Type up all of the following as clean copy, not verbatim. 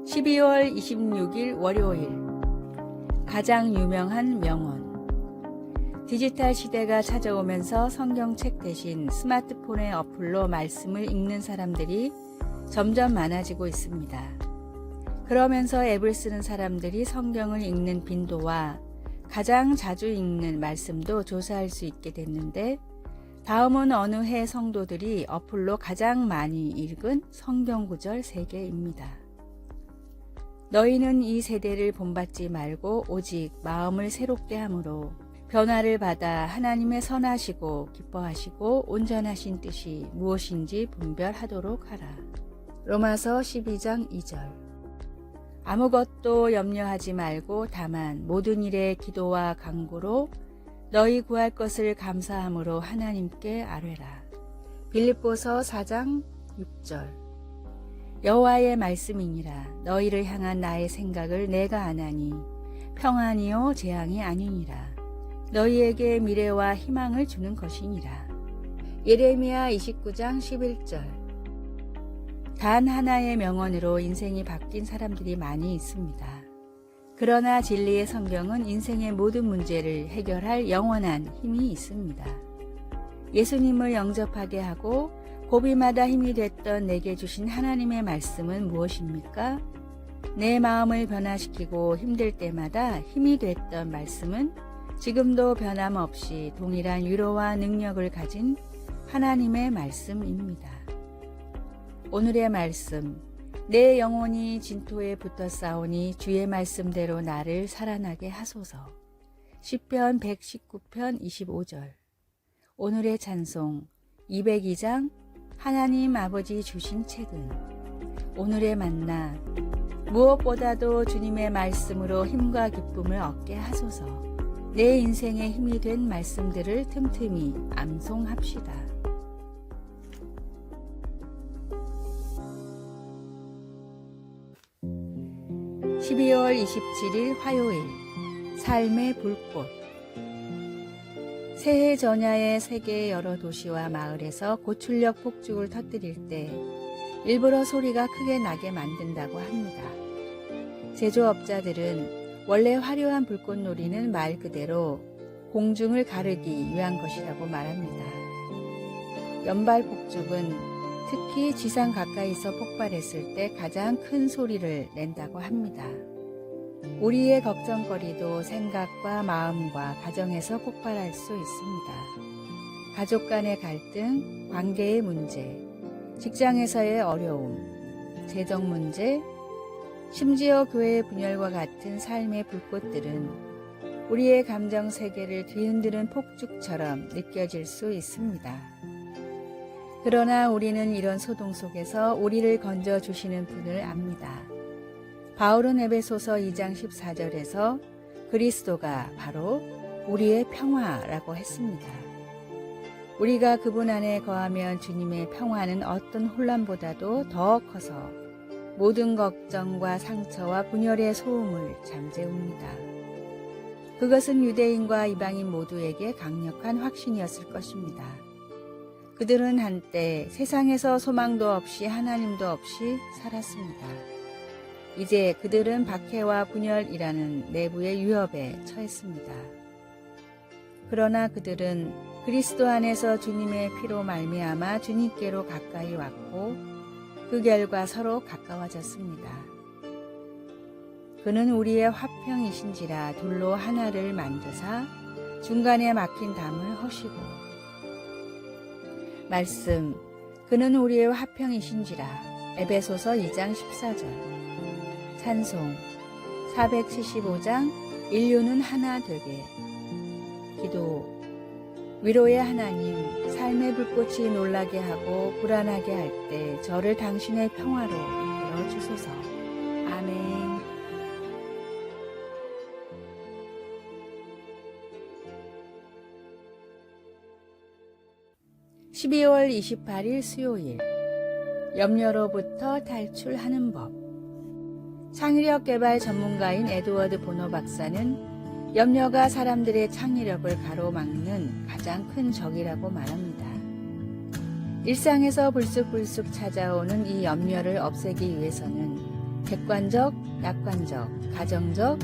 12월 26일 월요일 가장 유명한 명언. 디지털 시대가 찾아오면서 성경책 대신 스마트폰의 어플로 말씀을 읽는 사람들이 점점 많아지고 있습니다. 그러면서 앱을 쓰는 사람들이 성경을 읽는 빈도와 가장 자주 읽는 말씀도 조사할 수 있게 됐는데, 다음은 어느 해 성도들이 어플로 가장 많이 읽은 성경 구절 3개입니다. 너희는 이 세대를 본받지 말고 오직 마음을 새롭게 함으로 변화를 받아 하나님의 선하시고 기뻐하시고 온전하신 뜻이 무엇인지 분별하도록 하라. 로마서 12장 2절. 아무것도 염려하지 말고 다만 모든 일에 기도와 간구로 너희 구할 것을 감사함으로 하나님께 아뢰라. 빌립보서 4장 6절. 여호와의 말씀이니라. 너희를 향한 나의 생각을 내가 아나니 평안이요 재앙이 아니니라. 너희에게 미래와 희망을 주는 것이니라. 예레미야 29장 11절. 단 하나의 명언으로 인생이 바뀐 사람들이 많이 있습니다. 그러나 진리의 성경은 인생의 모든 문제를 해결할 영원한 힘이 있습니다. 예수님을 영접하게 하고 고비마다 힘이 됐던 내게 주신 하나님의 말씀은 무엇입니까? 내 마음을 변화시키고 힘들 때마다 힘이 됐던 말씀은 지금도 변함없이 동일한 위로와 능력을 가진 하나님의 말씀입니다. 오늘의 말씀. 내 영혼이 진토에 붙어 싸우니 주의 말씀대로 나를 살아나게 하소서. 시편 119편 25절. 오늘의 찬송 202장 하나님 아버지 주신 책은. 오늘의 만나. 무엇보다도 주님의 말씀으로 힘과 기쁨을 얻게 하소서. 내 인생의 힘이 된 말씀들을 틈틈이 암송합시다. 12월 27일 화요일 삶의 불꽃. 새해 전야에 세계의 여러 도시와 마을에서 고출력 폭죽을 터뜨릴 때 일부러 소리가 크게 나게 만든다고 합니다. 제조업자들은 원래 화려한 불꽃놀이는 말 그대로 공중을 가르기 위한 것이라고 말합니다. 연발 폭죽은 특히 지상 가까이서 폭발했을 때 가장 큰 소리를 낸다고 합니다. 우리의 걱정거리도 생각과 마음과 가정에서 폭발할 수 있습니다. 가족 간의 갈등, 관계의 문제, 직장에서의 어려움, 재정 문제, 심지어 교회의 분열과 같은 삶의 불꽃들은 우리의 감정 세계를 뒤흔드는 폭죽처럼 느껴질 수 있습니다. 그러나 우리는 이런 소동 속에서 우리를 건져주시는 분을 압니다. 바울은 에베소서 2장 14절에서 그리스도가 바로 우리의 평화라고 했습니다. 우리가 그분 안에 거하면 주님의 평화는 어떤 혼란보다도 더 커서 모든 걱정과 상처와 분열의 소음을 잠재웁니다. 그것은 유대인과 이방인 모두에게 강력한 확신이었을 것입니다. 그들은 한때 세상에서 소망도 없이 하나님도 없이 살았습니다. 이제 그들은 박해와 분열이라는 내부의 위협에 처했습니다. 그러나 그들은 그리스도 안에서 주님의 피로 말미암아 주님께로 가까이 왔고 그 결과 서로 가까워졌습니다. 그는 우리의 화평이신지라 둘로 하나를 만드사 중간에 막힌 담을 허시고. 말씀. 그는 우리의 화평이신지라. 에베소서 2장 14절. 찬송 475장 인류는 하나 되게. 기도. 위로의 하나님, 삶의 불꽃이 놀라게 하고 불안하게 할 때 저를 당신의 평화로 이끌어 주소서. 아멘. 12월 28일 수요일. 염려로부터 탈출하는 법. 창의력 개발 전문가인 에드워드 보노 박사는 염려가 사람들의 창의력을 가로막는 가장 큰 적이라고 말합니다. 일상에서 불쑥불쑥 찾아오는 이 염려를 없애기 위해서는 객관적, 낙관적, 가정적,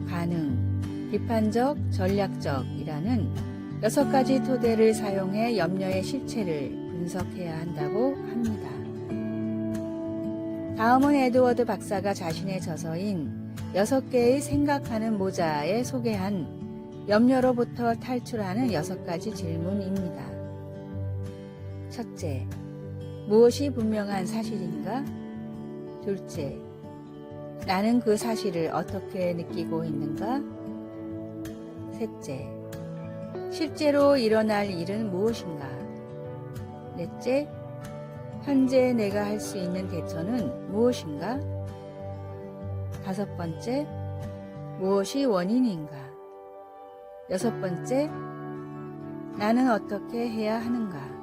가능, 비판적, 전략적이라는 6가지 토대를 사용해 염려의 실체를 분석해야 한다고 합니다. 다음은 에드워드 박사가 자신의 저서인 6개의 생각하는 모자에 소개한 염려로부터 탈출하는 6가지 질문입니다. 첫째, 무엇이 분명한 사실인가? 둘째, 나는 그 사실을 어떻게 느끼고 있는가? 셋째, 실제로 일어날 일은 무엇인가? 넷째, 현재 내가 할 수 있는 대처는 무엇인가? 다섯 번째, 무엇이 원인인가? 여섯 번째, 나는 어떻게 해야 하는가?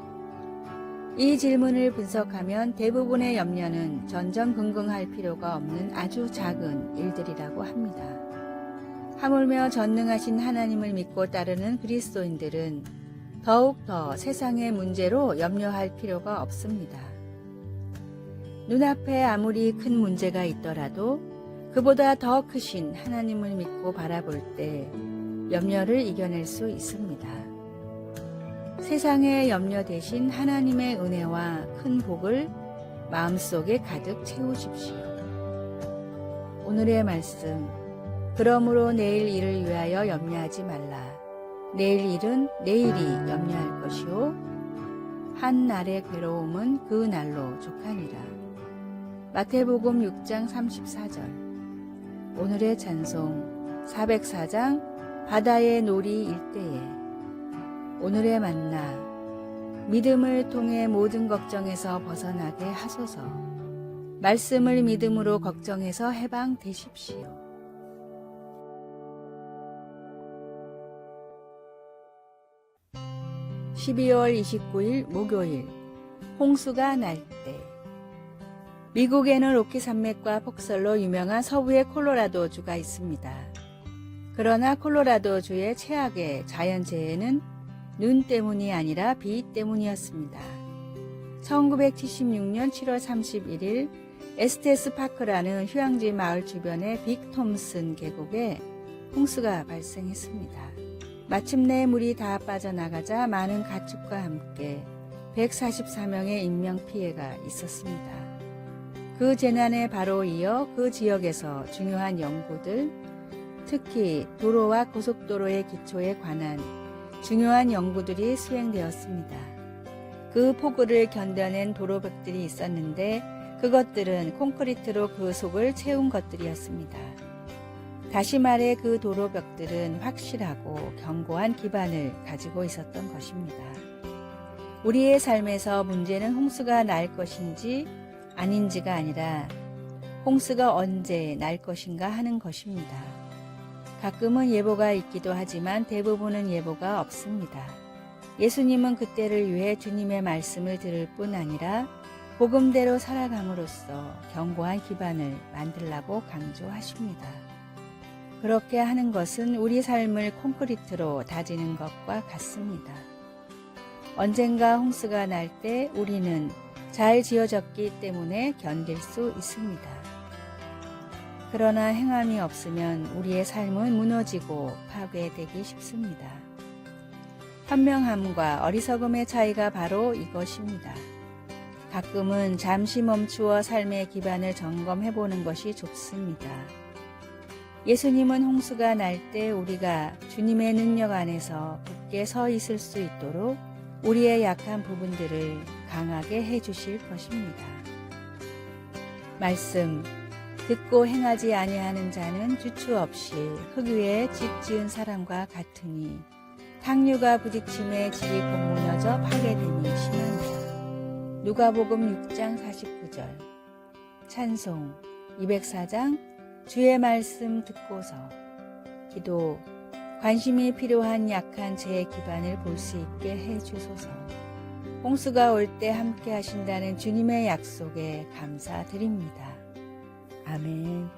이 질문을 분석하면 대부분의 염려는 전전긍긍할 필요가 없는 아주 작은 일들이라고 합니다. 하물며 전능하신 하나님을 믿고 따르는 그리스도인들은 더욱더 세상의 문제로 염려할 필요가 없습니다. 눈앞에 아무리 큰 문제가 있더라도 그보다 더 크신 하나님을 믿고 바라볼 때 염려를 이겨낼 수 있습니다. 세상의 염려 대신 하나님의 은혜와 큰 복을 마음속에 가득 채우십시오. 오늘의 말씀, 그러므로 내일 일을 위하여 염려하지 말라. 내일 일은 내일이 염려할 것이요 한 날의 괴로움은 그 날로 족하니라. 마태복음 6장 34절. 오늘의 찬송 404장 바다의 놀이 일대에. 오늘의 만나, 믿음을 통해 모든 걱정에서 벗어나게 하소서. 말씀을 믿음으로 걱정에서 해방되십시오. 12월 29일 목요일, 홍수가 날 때. 미국에는 로키 산맥과 폭설로 유명한 서부의 콜로라도주가 있습니다. 그러나 콜로라도주의 최악의 자연재해는 눈 때문이 아니라 비 때문이었습니다. 1976년 7월 31일 에스테스 파크라는 휴양지 마을 주변의 빅 톰슨 계곡에 홍수가 발생했습니다. 마침내 물이 다 빠져나가자 많은 가축과 함께 144명의 인명피해가 있었습니다. 그 재난에 바로 이어 그 지역에서 중요한 연구들, 특히 도로와 고속도로의 기초에 관한 중요한 연구들이 수행되었습니다. 그 폭우를 견뎌낸 도로벽들이 있었는데 그것들은 콘크리트로 그 속을 채운 것들이었습니다. 다시 말해 그 도로벽들은 확실하고 견고한 기반을 가지고 있었던 것입니다. 우리의 삶에서 문제는 홍수가 날 것인지 아닌지가 아니라 홍수가 언제 날 것인가 하는 것입니다. 가끔은 예보가 있기도 하지만 대부분은 예보가 없습니다. 예수님은 그때를 위해 주님의 말씀을 들을 뿐 아니라 복음대로 살아감으로써 견고한 기반을 만들라고 강조하십니다. 그렇게 하는 것은 우리 삶을 콘크리트로 다지는 것과 같습니다. 언젠가 홍수가 날 때 우리는 잘 지어졌기 때문에 견딜 수 있습니다. 그러나 행함이 없으면 우리의 삶은 무너지고 파괴되기 쉽습니다. 현명함과 어리석음의 차이가 바로 이것입니다. 가끔은 잠시 멈추어 삶의 기반을 점검해보는 것이 좋습니다. 예수님은 홍수가 날 때 우리가 주님의 능력 안에서 굳게 서 있을 수 있도록 우리의 약한 부분들을 강하게 해주실 것입니다. 말씀, 듣고 행하지 아니하는 자는 주추 없이 흙 위에 집 지은 사람과 같으니 탕류가 부딪힘에 집이 곧 무너져 파괴됨이 심하니라. 누가복음 6장 49절. 찬송 204장 주의 말씀 듣고서. 기도, 관심이 필요한 약한 제 기반을 볼 수 있게 해주소서. 홍수가 올 때 함께 하신다는 주님의 약속에 감사드립니다. 아멘.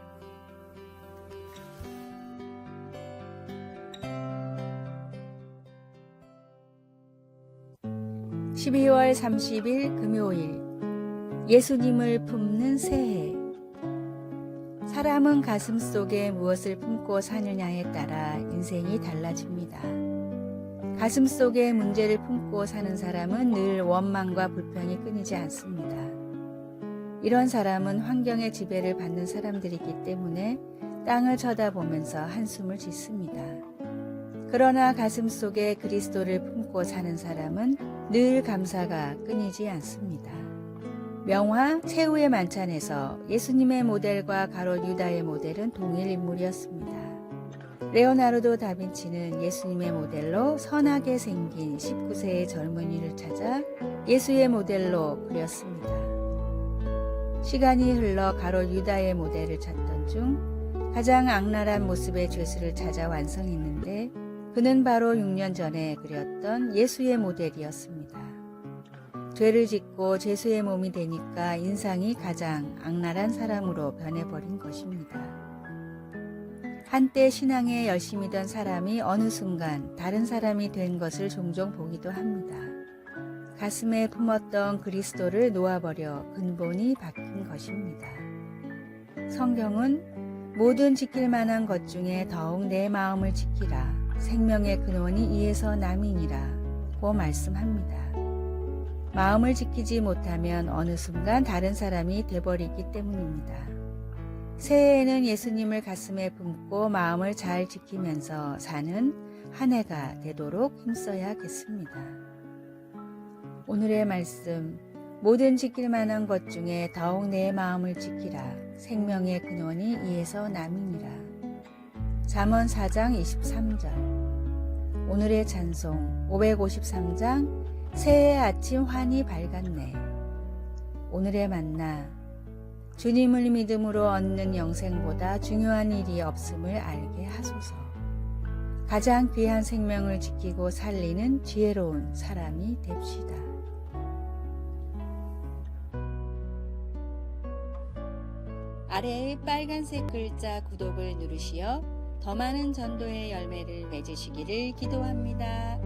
(12월 30일) 금요일, 예수님을 품는 새해. 사람은 가슴 속에 무엇을 품고 사느냐에 따라 인생이 달라집니다. 가슴 속에 문제를 품고 사는 사람은 늘 원망과 불평이 끊이지 않습니다. 이런 사람은 환경의 지배를 받는 사람들이기 때문에 땅을 쳐다보면서 한숨을 짓습니다. 그러나 가슴 속에 그리스도를 품고 사는 사람은 늘 감사가 끊이지 않습니다. 명화 최후의 만찬에서 예수님의 모델과 가롯 유다의 모델은 동일 인물이었습니다. 레오나르도 다빈치는 예수님의 모델로 선하게 생긴 19세의 젊은이를 찾아 예수의 모델로 그렸습니다. 시간이 흘러 가롯 유다의 모델을 찾던 중 가장 악랄한 모습의 죄수를 찾아 완성했는데 그는 바로 6년 전에 그렸던 예수의 모델이었습니다. 죄를 짓고 죄수의 몸이 되니까 인상이 가장 악랄한 사람으로 변해버린 것입니다. 한때 신앙에 열심이던 사람이 어느 순간 다른 사람이 된 것을 종종 보기도 합니다. 가슴에 품었던 그리스도를 놓아버려 근본이 바뀐 것입니다. 성경은 모든 지킬 만한 것 중에 더욱 내 마음을 지키라. 생명의 근원이 이에서 남이니라 고 말씀합니다. 마음을 지키지 못하면 어느 순간 다른 사람이 돼버리기 때문입니다. 새해에는 예수님을 가슴에 품고 마음을 잘 지키면서 사는 한 해가 되도록 힘써야겠습니다. 오늘의 말씀, 모든 지킬 만한 것 중에 더욱 내 마음을 지키라. 생명의 근원이 이에서 남이니라. 잠언 4장 23절. 오늘의 찬송 553장 새해 아침 환히 밝았네. 오늘의 만나, 주님을 믿음으로 얻는 영생보다 중요한 일이 없음을 알게 하소서. 가장 귀한 생명을 지키고 살리는 지혜로운 사람이 됩시다. 아래의 빨간색 글자 구독을 누르시어 더 많은 전도의 열매를 맺으시기를 기도합니다.